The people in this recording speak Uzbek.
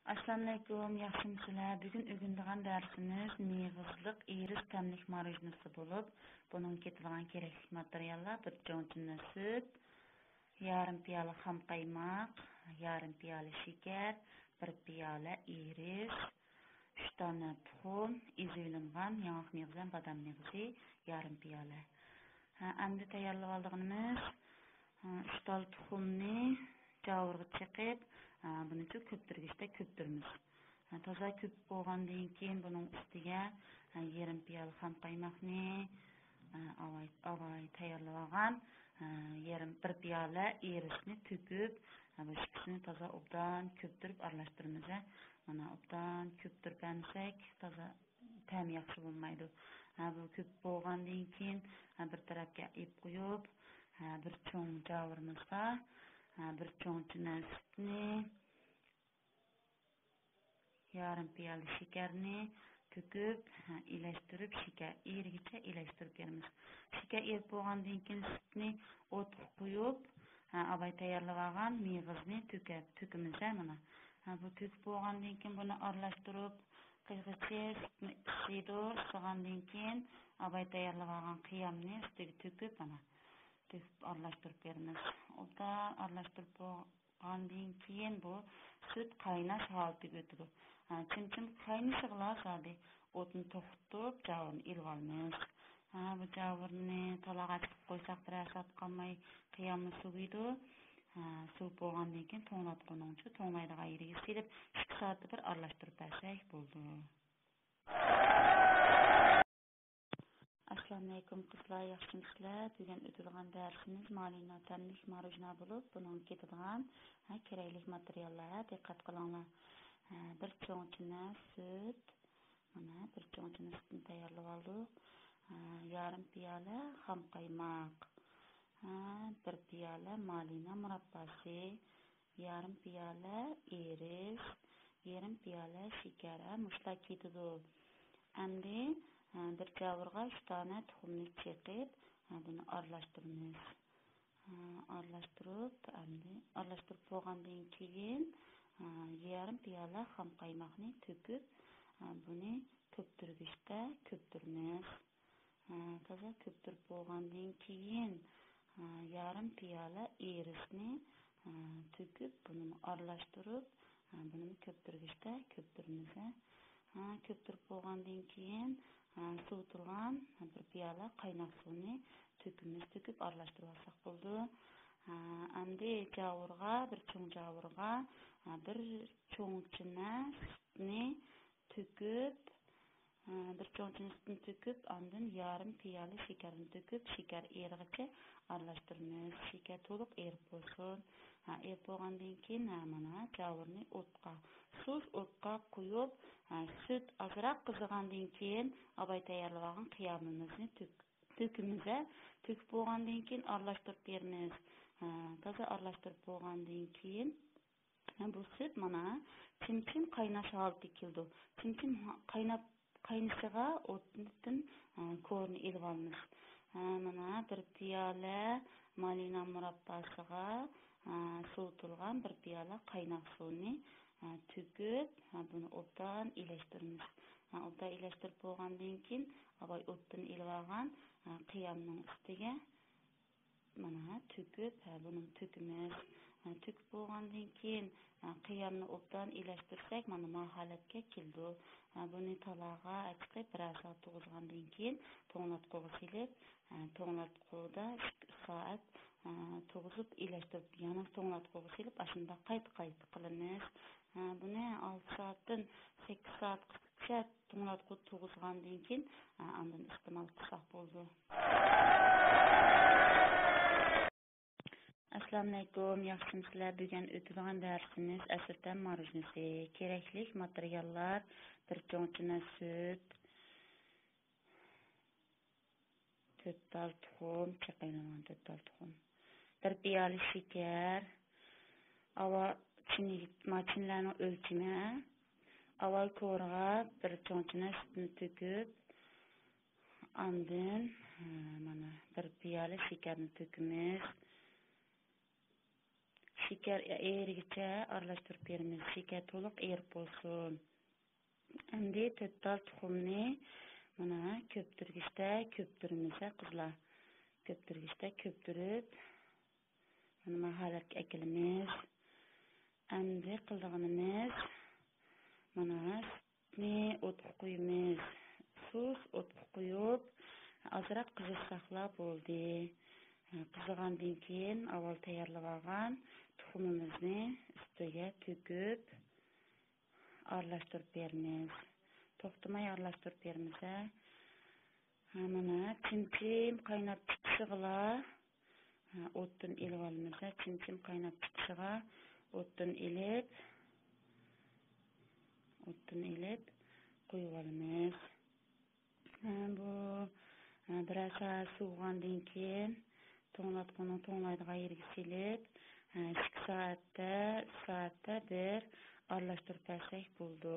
Assalamualaikum, yaxshimisilar. Bugun o'rganadigan darsimiz mevizliq eris tamlik marojnisi bo'lib, buning ketilgan kerakli materiallar: bir cho'nchina sut, yarim piyola xam qaymoq, yarim piyola shakar, bir piyola eris, 3 dona tuxum, izilingan yong'oq mevzi, badam mevzi, yarim piyola. Endi tayyorlab olganimiz 3 dona tuxumni javurga chiqib, buni ko'ptirgichda ko'ptiramiz. Toza ko'p bo'lgandan keyin buning ustiga yarim piyola xam qaymoqni avay tayyorlab olgan yarim bir piyola erisni to'kib, bu ikkisini toza obdan ko'ptirib aralashtiramiz. Mana obdan ko'ptirib olsak, toza ta'm yaxshi bo'lmaydi. Bu ko'p bo'lgandan keyin bir tarafga ip qo'yib, bir cho'ng javurimizga bir cho'nchina sutni, yarim piyola shakarni to'kib, ilashtirib, shakar erigicha ilashtirib beramiz. Shakar erib bo'lgandan keyin sutni o'tga qo'yib, avay tayyorlab olgan mevizni to'kamiz. Mana bu to'kib bo'lgandan keyin buni aralashtirib, qizg'icha sutni isigandan keyin avay tayyorlab olgan qiyamni ustiga to'kib, mana aralashtirib beramiz. Oda aralashtirib bo'lgandan keyin bu sut qaynash holatiga o'tadi. Chimchim qaynashig'lar sadi o'tni to'xtatib, javurni ilib olamiz. Bu javurni talaga chiqib qo'ysak, bir soat qolmay qiyamni suviydi. Suv bo'lgandan keyin to'nglatquningcha to'nglaydigan yeriga silib 2 soat bir aralashtirib bersak bo'ldi. Assalamualaikum qizlar, yaxshimisizlar? Bugun o'tilgan darsimiz malina tamlik marojna bo'lib, buning ketadigan kerakli materiallar diqqat qilinglar. Bir cho'nchina sut, mana bir cho'nchina sutni tayyorlab oldik. Yarim piyola xam qaymoq, bir piyola malina murabbasi, yarim piyola eris, yarim piyola shakar, mushlar ketadi. Endi bir javurga 3 dona tuxumni chiqib, buni aralashtiramiz. Aralashtirib bo'lgandan keyin yarim piyola xam qaymoqni to'kib, buni ko'ptirgichda ko'ptiramiz. Toza ko'ptirib bo'lgandan keyin yarim piyola erisni to'kib, buni aralashtirib, buni ko'ptirgichda ko'ptiramiz. Ko'ptirib bo'lgandan keyin sovutilgan bir piyola qaynoq suvni to'kib aralashtirib olsak bo'ldi. Endi javurga, bir cho'ng javurga bir cho'ngchina sutni to'kib, ondan yarim piyola shakarni to'kib, shakar erigicha aralashtiramiz. Shakar to'liq erib bo'lsin. Erib bo'lgandan keyin mana javurni suz o'tga qo'yib, sut ozroq qizigandan keyin avay tayyorlab olgan qiyomimizni to'kamiz. To'kib bo'lgandan keyin aralashtirib beramiz. Toza aralashtirib bo'lgandan keyin bu sut mana chimchim qaynash holatiga keldi. Chimchim qaynashiga o'tdan ko'rni ilib olamiz. Mana bir piyola malina murabbasiga sovutilgan bir piyola qaynoq suvni to'kib, buni o'tdan ilashtiramiz. O'tdan ilashtirib bo'lgandan keyin avay o'tdan ilib olgan qiyamning ustiga mana to'kib, buni to'kamiz. To'kib bo'lgandan keyin qiyamni o'tdan ilashtirsak, mana bu holatga keldi. Buni talaga chiqib, bir soat to'g'izgandan keyin to'nglatquga silib, to'nglatquda 2 soat to'g'izib ilashtirib, yana to'nglatquga silib, ashunda qayta qilamiz. Buni 6 soatdan 8 soatgacha to'nglatqu to'g'izgandan keyin undan iste'mol qilsak bo'ldi. Assalamualaikum, yaxshimisizlar? Bugun o'tilgan darsimiz asirtam marojnisi. Kerakli materiallar: bir cho'nchina sut, 4 dal tuxum, chaqaylangan 4 dal tuxum, bir piyola shakar, machinlarning o'lchimi, avval ko'rga bir cho'nchina sutni to'kib, ondan mana bir piyola shakarni to'kamiz. Şeker erigiçe aralashtirib beramiz. Şeker to'liq erib bo'lsin. Endi to'rtal tuxumni mana köptürgichda köptürimiz qizlar. Köptürgichda köptürüp mana mahalak ekilimiz. Endi qildig'inimiz mana sutni o'tga qo'yamiz. Sus o'tga qo'yib, ozroq qizishsaqlar bo'ldi. Qizigandan keyin avval tayyorlab olgan tuxumimizni ustiga to'kib aralashtirib beramiz. To'xtamay aralashtirib beramiz. Mana chimchim qaynab chiqishiga o'tdan elib olamiz. Chimchim qaynab chiqishiga o'tdan elib qo'yib olamiz. Bu biraz so'g'andan keyin to'nglaydigan yerga silib 2 soatda bir aralashtirib bersak bo'ldi.